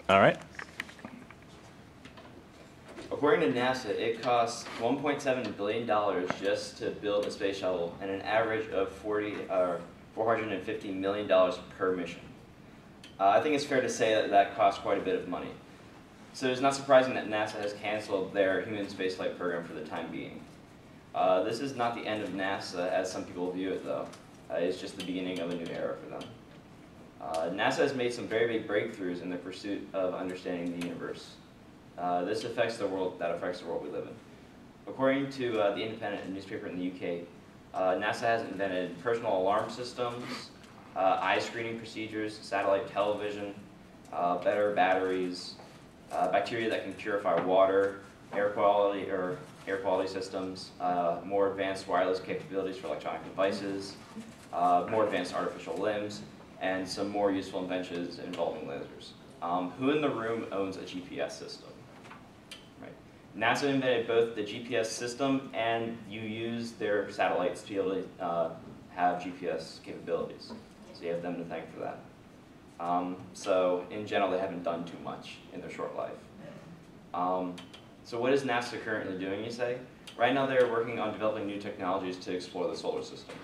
All right. According to NASA, it costs $1.7 billion just to build a space shuttle and an average of $450 million per mission. I think it's fair to say that that costs quite a bit of money. So it's not surprising that NASA has canceled their human spaceflight program for the time being. This is not the end of NASA as some people view it though. It's just the beginning of a new era for them. NASA has made some very big breakthroughs in the pursuit of understanding the universe. This affects the world we live in. According to The Independent, a newspaper in the UK, NASA has invented personal alarm systems, eye screening procedures, satellite television, better batteries, bacteria that can purify water, air quality systems, more advanced wireless capabilities for electronic devices, more advanced artificial limbs, and some more useful inventions involving lasers. Who in the room owns a GPS system? Right. NASA invented both the GPS system and you use their satellites to be able to have GPS capabilities. So you have them to thank for that. So in general, they haven't done too much in their short life. So what is NASA currently doing, you say? Right now they're working on developing new technologies to explore the solar system.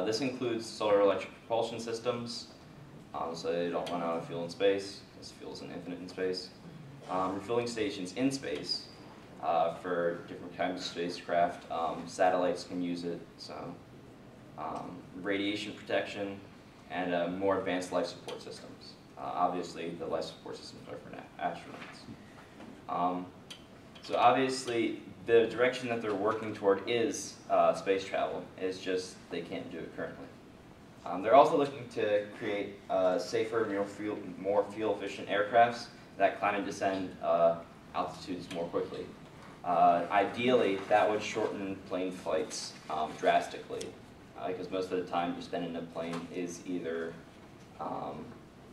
This includes solar electric propulsion systems, so they don't run out of fuel in space, because fuel isn't infinite in space. Refueling stations in space for different kinds of spacecraft. Satellites can use it, so radiation protection, and more advanced life support systems. Obviously, the life support systems are for astronauts. So obviously, the direction that they're working toward is space travel. It's just they can't do it currently. They're also looking to create safer, more fuel-efficient aircrafts that climb and descend altitudes more quickly. Ideally, that would shorten plane flights drastically, because most of the time you spend in a plane is either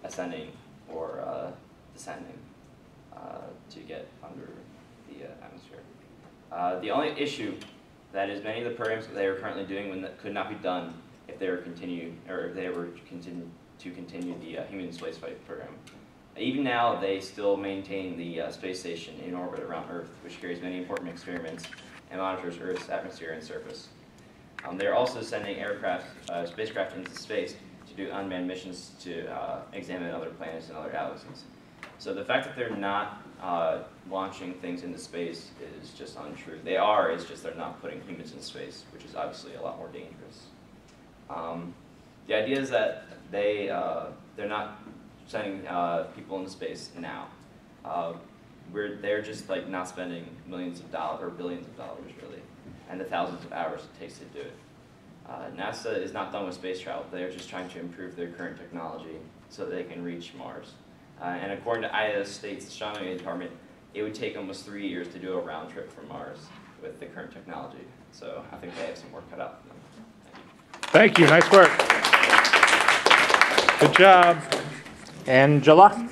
ascending or descending to get under the atmosphere. The only issue that is many of the programs that they are currently doing could not be done if they were to continue the human spaceflight program. Even now, they still maintain the space station in orbit around Earth, which carries many important experiments and monitors Earth's atmosphere and surface. They're also sending spacecraft into space to do unmanned missions to examine other planets and other galaxies. So the fact that they're not launching things into space is just untrue. They are, it's just they're not putting humans in space, which is obviously a lot more dangerous. The idea is that they're not sending people into space now. They're just like not spending millions of dollars or billions of dollars really, and the thousands of hours it takes to do it. NASA is not done with space travel. They're just trying to improve their current technology so that they can reach Mars. And according to IA's State's Astronomy Department, it would take almost 3 years to do a round trip from Mars with the current technology. So I think they have some work cut out for them. Thank you. Nice work. Good job. Angela?